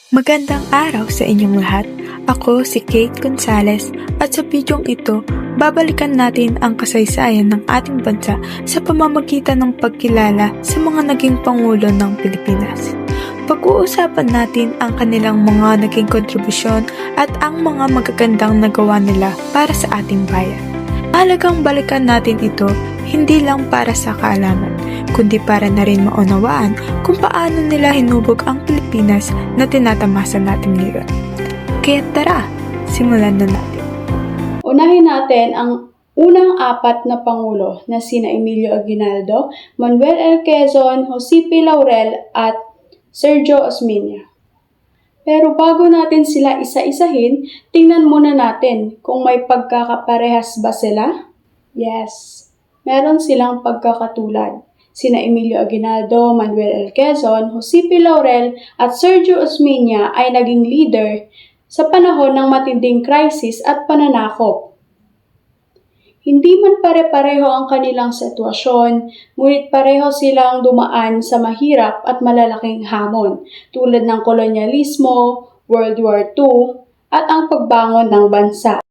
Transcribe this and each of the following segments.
Magandang araw sa inyong lahat. Ako si Kate Gonzalez at sa bidyong ito, babalikan natin ang kasaysayan ng ating bansa sa pamamagitan ng pagkilala sa mga naging pangulo ng Pilipinas. Pag-uusapan natin ang kanilang mga naging kontribusyon at ang mga magagandang nagawa nila para sa ating bayan. Mahalagang balikan natin ito hindi lang para sa kaalaman, kundi para na rin maunawaan kung paano nila hinubog ang Pilipinas na tinatamasa natin ngayon. Kaya tara, simulan na natin. Unahin natin ang unang apat na pangulo na sina Emilio Aguinaldo, Manuel L. Quezon, Jose P. Laurel at Sergio Osmeña. Pero bago natin sila isa-isahin, tingnan muna natin kung may pagkakaparehas ba sila? Yes, meron silang pagkakatulad. Sina Emilio Aguinaldo, Manuel L. Quezon, Jose P. Laurel at Sergio Osmeña ay naging leader sa panahon ng matinding krisis at pananakop. Hindi man pare-pareho ang kanilang sitwasyon, ngunit pareho silang dumaan sa mahirap at malalaking hamon tulad ng kolonyalismo, World War II, at ang pagbangon ng bansa.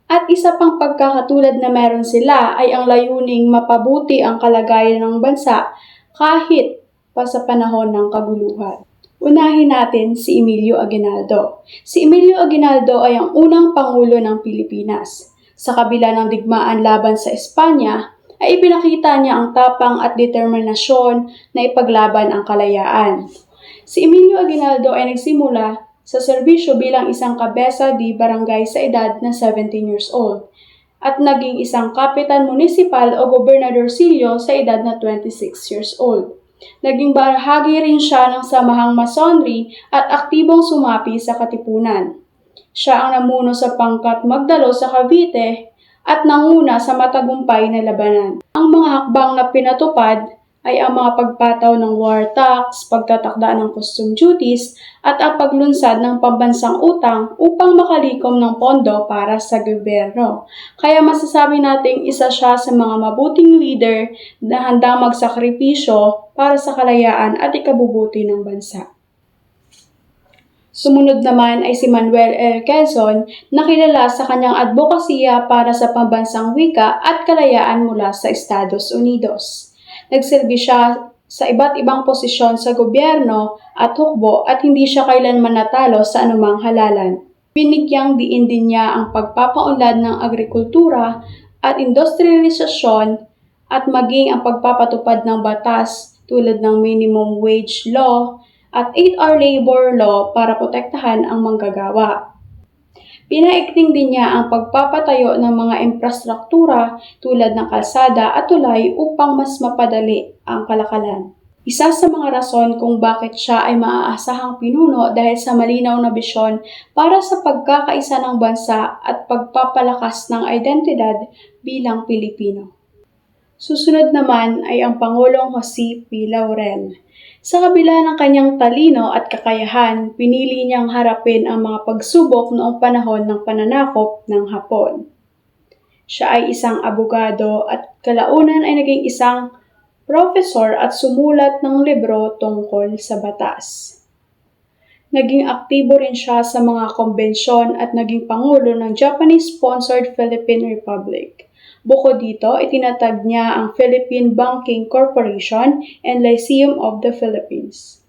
At isa pang pagkakatulad na meron sila ay ang layuning mapabuti ang kalagayan ng bansa kahit pa sa panahon ng kaguluhan. Unahin natin si Emilio Aguinaldo. Si Emilio Aguinaldo ay ang unang pangulo ng Pilipinas. Sa kabila ng digmaan laban sa Espanya, ay ipinakita niya ang tapang at determinasyon na ipaglaban ang kalayaan. Si Emilio Aguinaldo ay nagsimula sa serbisyo bilang isang kabesa di barangay sa edad na 17 years old at naging isang kapitan munisipal o gobernadorcillo sa edad na 26 years old. Naging bahagi rin siya ng samahang masonry at aktibong sumapi sa katipunan. Siya ang namuno sa pangkat Magdalo sa Cavite at nanguna sa matagumpay na labanan. Ang mga hakbang na pinatupad ay ang mga pagpataw ng war tax, pagtatakda ng custom duties, at ang paglunsad ng pambansang utang upang makalikom ng pondo para sa gobyerno. Kaya masasabi nating isa siya sa mga mabuting leader na handang magsakripisyo para sa kalayaan at ikabubuti ng bansa. Sumunod naman ay si Manuel L. Quezon na kilala sa kanyang advokasya para sa pambansang wika at kalayaan mula sa Estados Unidos. Nagsilbi siya sa iba't ibang posisyon sa gobyerno at hukbo at hindi siya kailanman natalo sa anumang halalan. Binigyang diin din niya ang pagpapaunlad ng agrikultura at industrialisasyon at maging ang pagpapatupad ng batas tulad ng minimum wage law at 8-hour labor law para protektahan ang manggagawa. Pinaigting din niya ang pagpapatayo ng mga infrastruktura tulad ng kalsada at tulay upang mas mapadali ang kalakalan. Isa sa mga rason kung bakit siya ay maaasahang pinuno dahil sa malinaw na bisyon para sa pagkakaisa ng bansa at pagpapalakas ng identidad bilang Pilipino. Susunod naman ay ang Pangulong Jose P. Laurel. Sa kabila ng kanyang talino at kakayahan, pinili niyang harapin ang mga pagsubok noong panahon ng pananakop ng Hapon. Siya ay isang abogado at kalaunan ay naging isang profesor at sumulat ng libro tungkol sa batas. Naging aktibo rin siya sa mga kombensyon at naging pangulo ng Japanese-sponsored Philippine Republic. Bukod dito, itinatag niya ang Philippine Banking Corporation and Lyceum of the Philippines.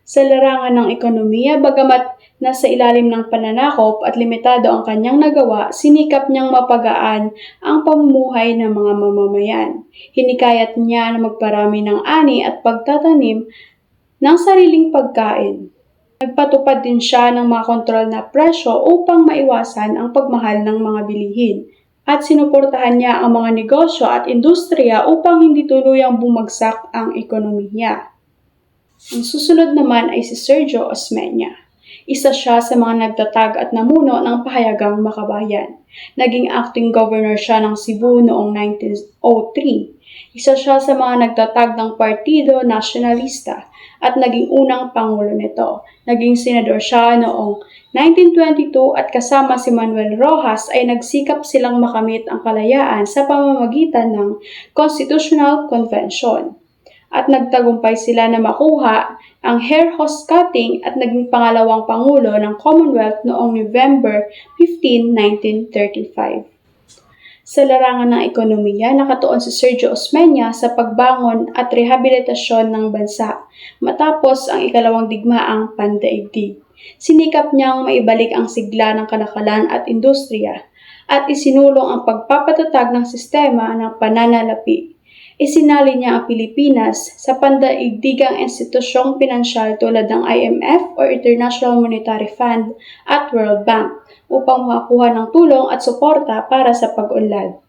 Sa larangan ng ekonomiya, bagamat nasa ilalim ng pananakop at limitado ang kanyang nagawa, sinikap niyang mapagaan ang pamumuhay ng mga mamamayan. Hinikayat niya na magparami ng ani at pagtatanim ng sariling pagkain. Nagpatupad din siya ng mga kontrol na presyo upang maiwasan ang pagmahal ng mga bilihin. At sinuportahan niya ang mga negosyo at industriya upang hindi tuluyang bumagsak ang ekonomiya. Ang susunod naman ay si Sergio Osmeña. Isa siya sa mga nagtatag at namuno ng pahayagang makabayan. Naging acting governor siya ng Cebu noong 1903. Isa siya sa mga nagtatag ng Partido Nacionalista at naging unang pangulo nito. Naging senador siya noong 1922 at kasama si Manuel Rojas ay nagsikap silang makamit ang kalayaan sa pamamagitan ng Constitutional Convention. at nagtagumpay sila na makuha ang hair horse cutting at naging pangalawang Pangulo ng Commonwealth noong November 15, 1935. Sa larangan ng ekonomiya, nakatuon si Sergio Osmeña sa pagbangon at rehabilitasyon ng bansa matapos ang ikalawang digmaang pandaigdig. Sinikap niyang maibalik ang sigla ng kalakalan at industriya at isinulong ang pagpapatatag ng sistema ng pananalapi. Isinali niya ang Pilipinas sa pandaigdigang institusyong pinansyal tulad ng IMF o International Monetary Fund at World Bank upang makakuha ng tulong at suporta para sa pag-unlad.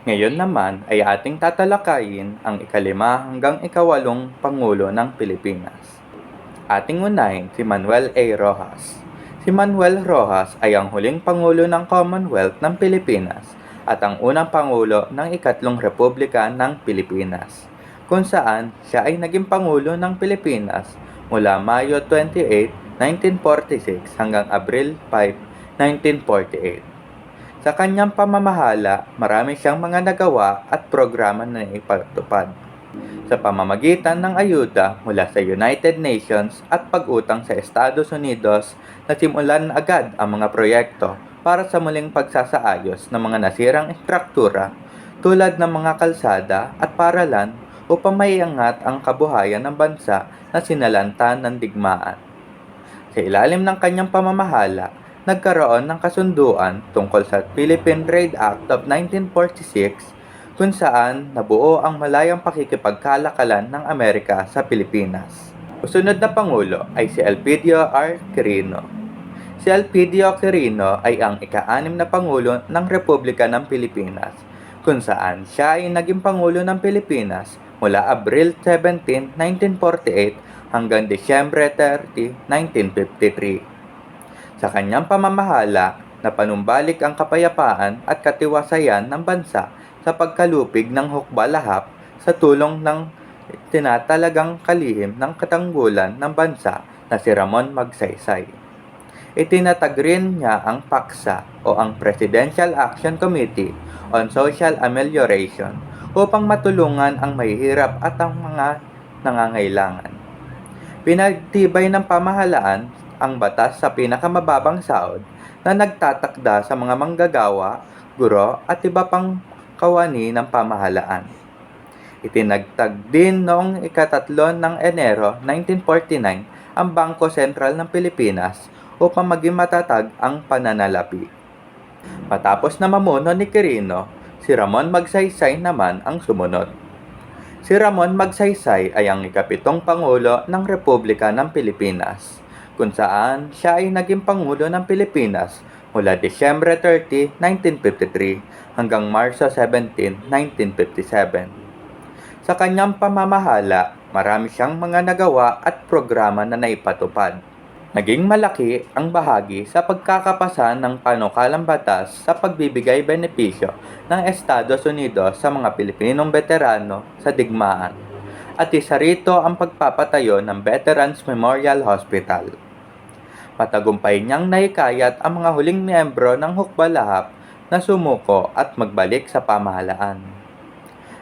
Ngayon naman ay ating tatalakayin ang ikalima hanggang ikawalong Pangulo ng Pilipinas. Ating unahin si Manuel A. Roxas. Si Manuel Roxas ay ang huling Pangulo ng Commonwealth ng Pilipinas at ang unang Pangulo ng ikatlong Republika ng Pilipinas, kung saan siya ay naging Pangulo ng Pilipinas mula Mayo 28, 1946 hanggang Abril 5, 1948. Sa kanyang pamamahala, marami siyang mga nagawa at programa na ipatupad sa pamamagitan ng ayuda mula sa United Nations at pag-utang sa Estados Unidos. Nasimulan agad ang mga proyekto para sa muling pagsasaayos ng mga nasirang istruktura tulad ng mga kalsada at paralan upang maiangat ang kabuhayan ng bansa na sinalanta ng digmaan. Sa ilalim ng kanyang pamamahala, nagkaroon ng kasunduan tungkol sa Philippine Trade Act of 1946 kung saan nabuo ang malayang pakikipagkalakalan ng Amerika sa Pilipinas. Susunod na Pangulo ay si Elpidio R. Quirino. Si Elpidio Quirino ay ang ika-6 na Pangulo ng Republika ng Pilipinas, kung saan siya ay naging Pangulo ng Pilipinas mula Abril 17, 1948 hanggang Disyembre 30, 1953. Sa kanyang pamamahala, napanumbalik ang kapayapaan at katiwasayan ng bansa sa pagkalupig ng hukbalahap sa tulong ng tinatalagang kalihim ng katanggulan ng bansa na si Ramon Magsaysay. Itinatag rin niya ang PACSA o ang Presidential Action Committee on Social Amelioration upang matulungan ang mahihirap at ang mga nangangailangan. Pinagtibay ng pamahalaan ang batas sa pinakamababang sahod na nagtatakda sa mga manggagawa, guro at iba pang kawani ng pamahalaan. Itinagtag din noong ika-3 ng Enero 1949 ang Bangko Sentral ng Pilipinas upang maging matatag ang pananalapi. Matapos na mamuno ni Quirino, si Ramon Magsaysay naman ang sumunod. Si Ramon Magsaysay ay ang ika-7 Pangulo ng Republika ng Pilipinas, kung saan siya ay naging Pangulo ng Pilipinas mula Disyembre 30, 1953 hanggang Marso 17, 1957. Sa kanyang pamamahala, marami siyang mga nagawa at programa na naipatupad. Naging malaki ang bahagi sa pagkakapasa ng panukalang batas sa pagbibigay benepisyo ng Estados Unidos sa mga Pilipinong veterano sa digmaan, at isa rito ang pagpapatayo ng Veterans Memorial Hospital. Matagumpay niyang nahikayat ang mga huling miyembro ng hukbalahap na sumuko at magbalik sa pamahalaan.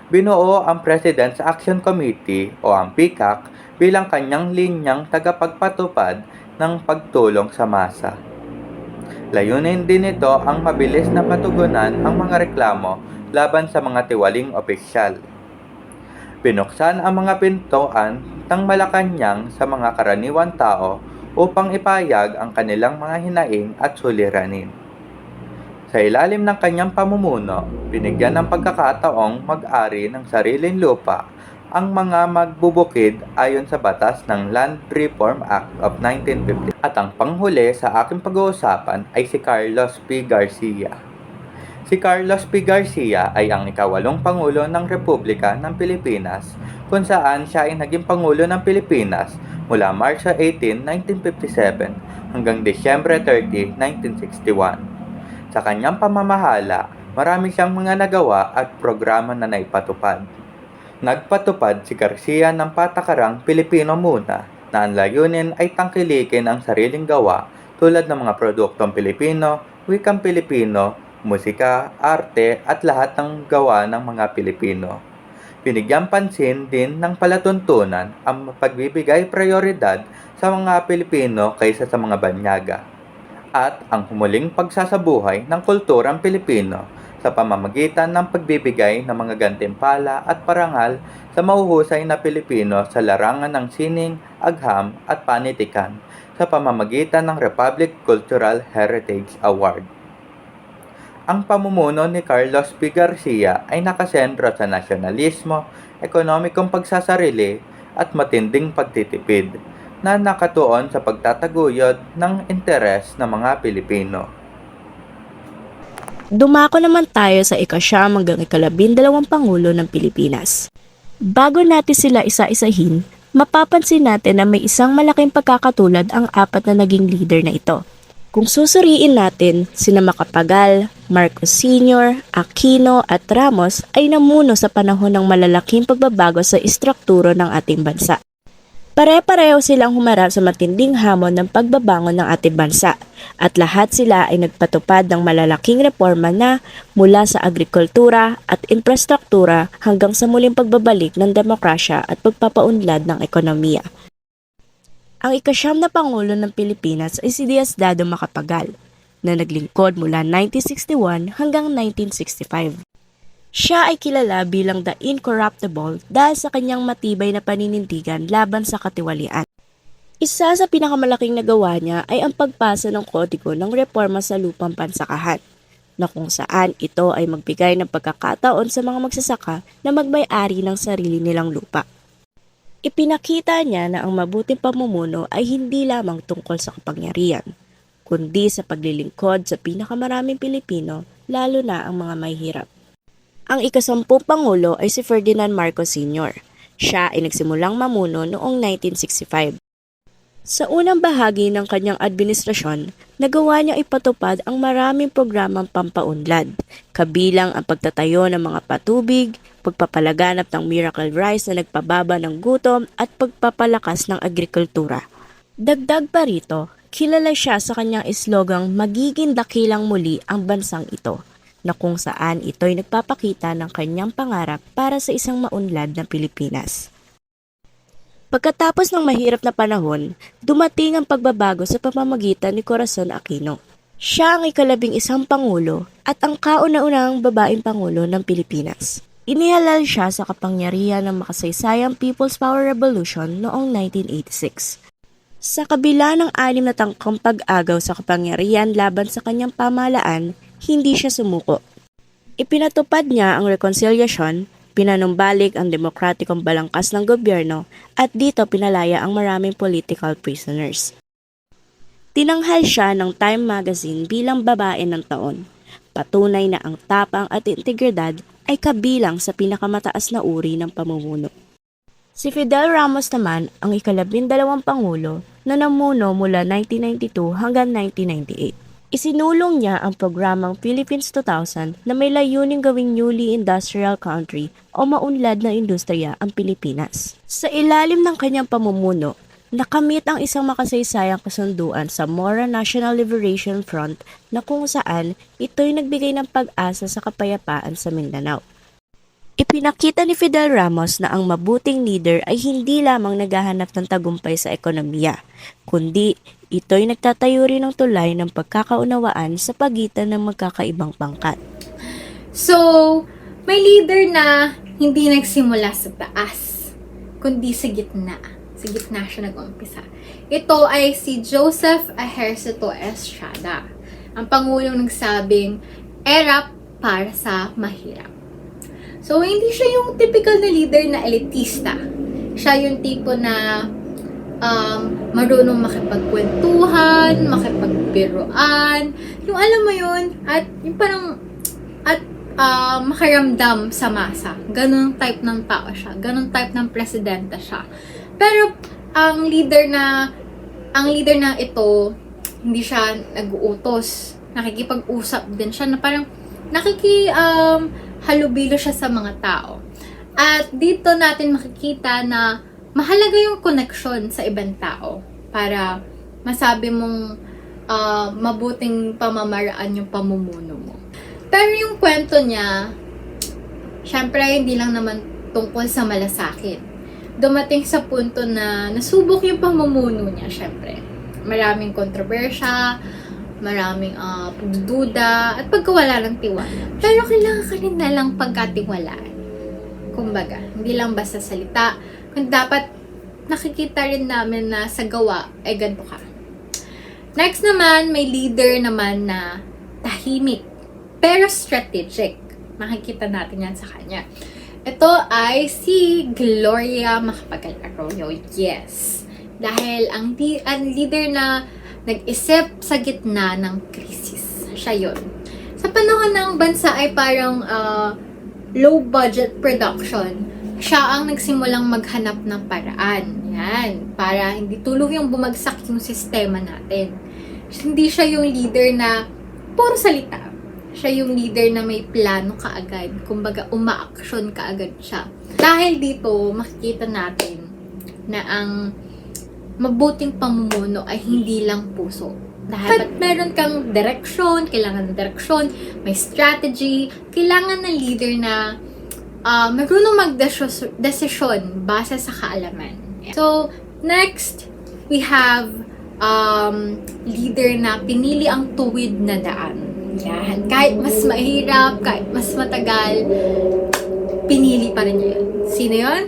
Binuo ang President's Action Committee o ang PCAC bilang kanyang linyang tagapagpatupad ng pagtulong sa masa. Layunin din nito ang mabilis na matugunan ang mga reklamo laban sa mga tiwaling opisyal. Binuksan ang mga pintuan ng Malacanang sa mga karaniwang tao upang ipahayag ang kanilang mga hinaing at suliranin. Sa ilalim ng kanyang pamumuno, binigyan ng pagkakataong mag-ari ng sariling lupa ang mga magbubukid ayon sa batas ng Land Reform Act of 1950. At ang panghuli sa aking pag-uusapan ay si Carlos P. Garcia. Si Carlos P. Garcia ay ang ika-8 Pangulo ng Republika ng Pilipinas, kung saan siya ay naging Pangulo ng Pilipinas mula Marso 18, 1957 hanggang Disyembre 30, 1961. Sa kanyang pamamahala, marami siyang mga nagawa at programa na naipatupad. Nagpatupad si Garcia ng patakarang Pilipino muna na ang layunin ay tangkilikin ang sariling gawa tulad ng mga produktong Pilipino, wikang Pilipino, musika, arte at lahat ng gawa ng mga Pilipino. Binigyang pansin din ng palatuntunan ang pagbibigay prioridad sa mga Pilipino kaysa sa mga banyaga at ang humuling pagsasabuhay ng kulturang Pilipino sa pamamagitan ng pagbibigay ng mga gantimpala at parangal sa mahuhusay na Pilipino sa larangan ng sining, agham at panitikan sa pamamagitan ng Republic Cultural Heritage Award. Ang pamumuno ni Carlos P. Garcia ay nakasentro sa nasyonalismo, ekonomikong pagsasarili at matinding pagtitipid na nakatuon sa pagtataguyod ng interes ng mga Pilipino. Dumako naman tayo sa ika-9 hanggang ika-12 Pangulo ng Pilipinas. Bago natin sila isa-isahin, mapapansin natin na may isang malaking pagkakatulad ang 4 na naging leader na ito. Kung susuriin natin, sina Macapagal, Marcos Sr., Aquino at Ramos ay namuno sa panahon ng malalaking pagbabago sa istrukturo ng ating bansa. Pare-pareho silang humarap sa matinding hamon ng pagbabangon ng ating bansa at lahat sila ay nagpatupad ng malalaking reforma na mula sa agrikultura at infrastruktura hanggang sa muling pagbabalik ng demokrasya at pagpapaunlad ng ekonomiya. Ang ika-9 na Pangulo ng Pilipinas ay si Diosdado Macapagal na naglingkod mula 1961 hanggang 1965. Siya ay kilala bilang the Incorruptible dahil sa kanyang matibay na paninindigan laban sa katiwalian. Isa sa pinakamalaking nagawa niya ay ang pagpasa ng kodigo ng reforma sa lupang pansakahan, na kung saan ito ay magbigay ng pagkakataon sa mga magsasaka na magmay-ari ng sarili nilang lupa. Ipinakita niya na ang mabuting pamumuno ay hindi lamang tungkol sa kapangyarihan, kundi sa paglilingkod sa pinakamaraming Pilipino, lalo na ang mga mahihirap. Ang ika-10 Pangulo ay si Ferdinand Marcos Sr. Siya ay nagsimulang mamuno noong 1965. Sa unang bahagi ng kanyang administrasyon, nagawa niya ipatupad ang maraming programang pampaunlad, kabilang ang pagtatayo ng mga patubig, pagpapalaganap ng Miracle Rice na nagpababa ng gutom at pagpapalakas ng agrikultura. Dagdag pa rito, kilala siya sa kanyang slogang magiging dakilang muli ang bansang ito, na kung saan ito'y nagpapakita ng kanyang pangarap para sa isang maunlad na Pilipinas. Pagkatapos ng mahirap na panahon, dumating ang pagbabago sa pamamagitan ni Corazon Aquino. Siya ang ika-11 Pangulo at ang kauna-unahang babaeng Pangulo ng Pilipinas. Inihalal siya sa kapangyarihan ng makasaysayang People's Power Revolution noong 1986. Sa kabila ng 6 na tangkang pag-agaw sa kapangyarihan laban sa kanyang pamahalaan, hindi siya sumuko. Ipinatupad niya ang rekonsilyasyon, pinanumbalik ang demokratikong balangkas ng gobyerno at dito pinalaya ang maraming political prisoners. Tinanghal siya ng Time Magazine bilang babae ng taon. Patunay na ang tapang at integridad ay kabilang sa pinakamataas na uri ng pamumuno. Si Fidel Ramos naman ang ika-12 Pangulo na namuno mula 1992 hanggang 1998. Isinulong niya ang programang Philippines 2000 na may layuning gawing newly industrial country o maunlad na industriya ang Pilipinas. Sa ilalim ng kanyang pamumuno, nakamit ang isang makasaysayang kasunduan sa Mora National Liberation Front na kung saan ito'y nagbigay ng pag-asa sa kapayapaan sa Mindanao. Ipinakita ni Fidel Ramos na ang mabuting leader ay hindi lamang naghahanap ng tagumpay sa ekonomiya, kundi ito'y nagtatayo rin ng tulay ng pagkakaunawaan sa pagitan ng magkakaibang pangkat. So, may leader na hindi nagsimula sa taas, kundi sa gitna. Sa gitna siya nag-umpisa. Ito ay si Joseph Ejercito Estrada, ang pangulong nagsabing, "Erap para sa mahirap." So, hindi siya yung typical na leader na elitista. Siya yung tipo na marunong makipagkwentuhan, makipagbiruan, yung alam mo yun, at yung parang, at makaramdam sa masa. Ganun type ng tao siya. Ganun type ng presidente siya. Pero, ang leader na ito, hindi siya nag-uutos. Nakikipag-usap din siya na parang, halubilo siya sa mga tao. At dito natin makikita na mahalaga yung connection sa ibang tao para masabi mong mabuting pamamaraan yung pamumuno mo. Pero yung kwento niya, syempre hindi lang naman tungkol sa malasakit. Dumating sa punto na nasubok yung pamumuno niya, syempre. Maraming kontrobersya, maraming pagdududa, at pagkawala ng tiwala. Pero kailangan ka rin nalang pagkatiwalaan. Kumbaga, hindi lang basta salita, kung dapat nakikita rin namin na sa gawa, ay ganito ka. Next naman, may leader naman na tahimik, pero strategic. Makikita natin yan sa kanya. Ito ay si Gloria Macapagal-Arroyo. Yes. Dahil ang leader na nag-isip sa gitna ng krisis. Siya yun. Sa panahon ng bansa ay parang low budget production, siya ang nagsimulang maghanap ng paraan. Yan. Para hindi tuluyang bumagsak yung sistema natin. Hindi siya yung leader na puro salita. Siya yung leader na may plano kaagad. Kumbaga, uma-action kaagad siya. Dahil dito, makikita natin na ang mabuting pamumuno ay hindi lang puso. Dahil meron kang direksyon, kailangan ng direksyon, may strategy, kailangan ng leader na marunong mag-desisyon base sa kaalaman. So, next, we have leader na pinili ang tuwid na daan. Yan. Kahit mas mahirap, kahit mas matagal, pinili pa rin niya yun. Sino yun?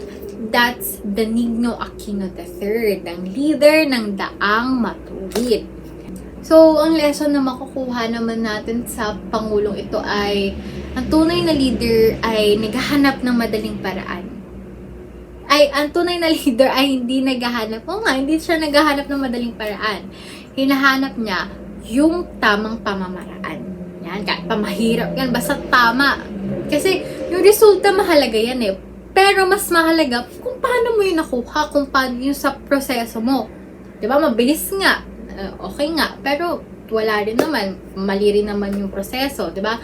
That's Benigno Aquino III, ang leader ng daang matuwid. So, ang lesson na makukuha naman natin sa Pangulong ito ay ang tunay na leader ay naghahanap ng madaling paraan. Ang tunay na leader ay hindi naghahanap. Hindi siya naghahanap ng madaling paraan. Hinahanap niya yung tamang pamamaraan. Yan, kahit pamahirap yan, basta tama. Kasi yung resulta mahalaga yan eh. Pero mas mahalaga kung paano mo yung nakuha, kung paano yung sa proseso mo. Diba? Mabilis nga. Okay nga. Pero wala rin naman. Mali rin naman yung proseso. Diba?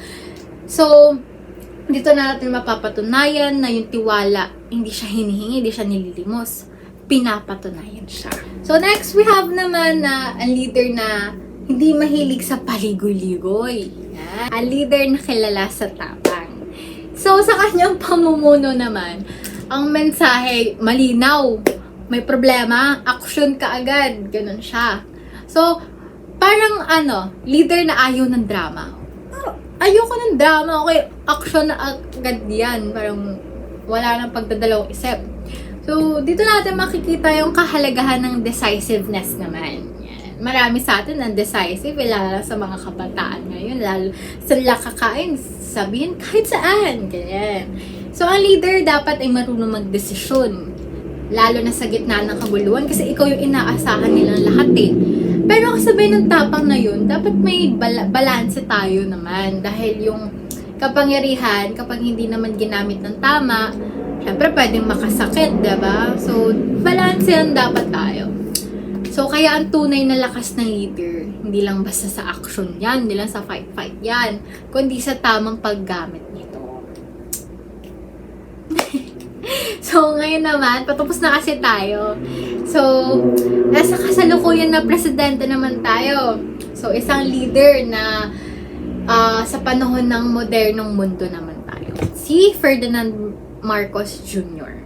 So, dito na natin mapapatunayan na yung tiwala, hindi siya hinihingi, hindi siya nililimos. Pinapatunayan siya. So, next we have naman na ang leader na hindi mahilig sa paligoy-ligoy. Yan. Ang leader na kilala sa tapang. So, sa kanyang pamumuno naman, ang mensahe, malinaw. May problema, action ka agad. Ganun siya. So, parang leader na ayaw ng drama. Ayoko ng drama, okay, action na agad yan. Parang wala nang pagdadalawang isip. So, dito natin makikita yung kahalagahan ng decisiveness naman. Marami sa atin ang decisive, lalo sa mga kabataan ngayon, lalo sa kakain, sabihin kahit saan, ganyan. So, ang leader dapat ay marunong magdesisyon, lalo na sa gitna ng kaguluhan, kasi ikaw yung inaasahan nilang lahat eh. Pero kasabay ng tapang na yun, dapat may balanse tayo naman, dahil yung kapangyarihan, kapag hindi naman ginamit ng tama, syempre pwedeng makasakit, diba? So, balanse yan dapat tayo. So, kaya ang tunay na lakas ng leader, hindi lang basta sa action yan, hindi lang sa fight yan, kundi sa tamang paggamit nito. So, ngayon naman, patapos na kasi tayo. So, nasa kasalukuyan na presidente naman tayo. So, isang leader na sa panahon ng modernong mundo naman tayo. Si Ferdinand Marcos Jr.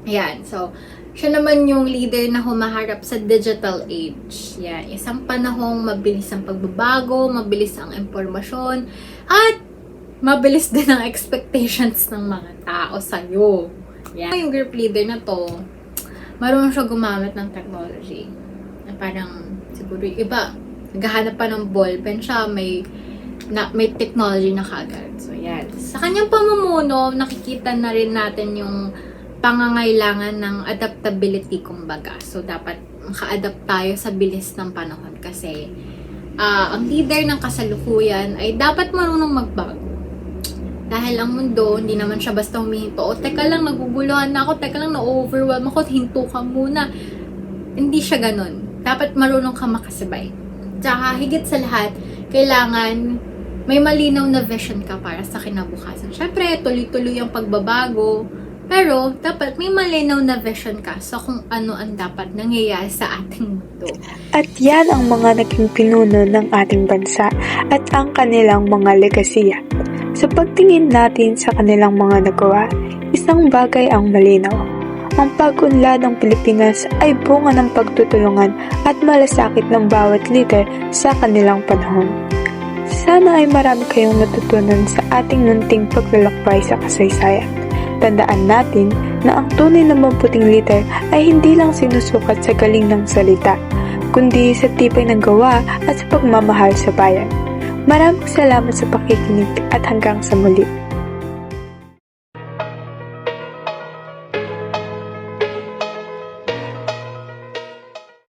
Ayan, so, siya naman yung leader na humaharap sa digital age. Yan, isang panahong mabilis ang pagbabago, mabilis ang impormasyon, at mabilis din ang expectations ng mga tao sa'yo. Yan. Yung group leader na to, marunong siya gumamit ng technology. Parang, siguro yung iba, naghahanap pa ng ballpen siya, may technology na kaagad. So, yan. Sa kanyang pamumuno, nakikita na rin natin yung pangangailangan ng adaptability, kumbaga. So, dapat maka-adapt tayo sa bilis ng panahon kasi ang leader ng kasalukuyan ay dapat marunong magbago. Dahil ang mundo, hindi naman siya basta humihinto. O, teka lang, naguguluhan na ako. Teka lang, na-overwhelm ako. Hinto ka muna. Hindi siya ganun. Dapat marunong ka makasabay. Tsaka, higit sa lahat, kailangan may malinaw na vision ka para sa kinabukasan. Syempre, tuloy-tuloy ang pagbabago. Pero, dapat may malinaw na vision ka sa kung ano ang dapat nangyayari sa ating mundo. At yan ang mga naging pinuno ng ating bansa at ang kanilang mga legasiya. Sa pagtingin natin sa kanilang mga nagawa, isang bagay ang malinaw. Ang pag-unlad ng Pilipinas ay bunga ng pagtutulungan at malasakit ng bawat leader sa kanilang panahon. Sana ay marami kayong natutunan sa ating munting paglalakbay sa kasaysayan. Tandaan natin na ang tunay na mabuting leader ay hindi lang sinusukat sa galing ng salita, kundi sa tibay ng gawa at sa pagmamahal sa bayan. Maraming salamat sa pakikinig at hanggang sa muli.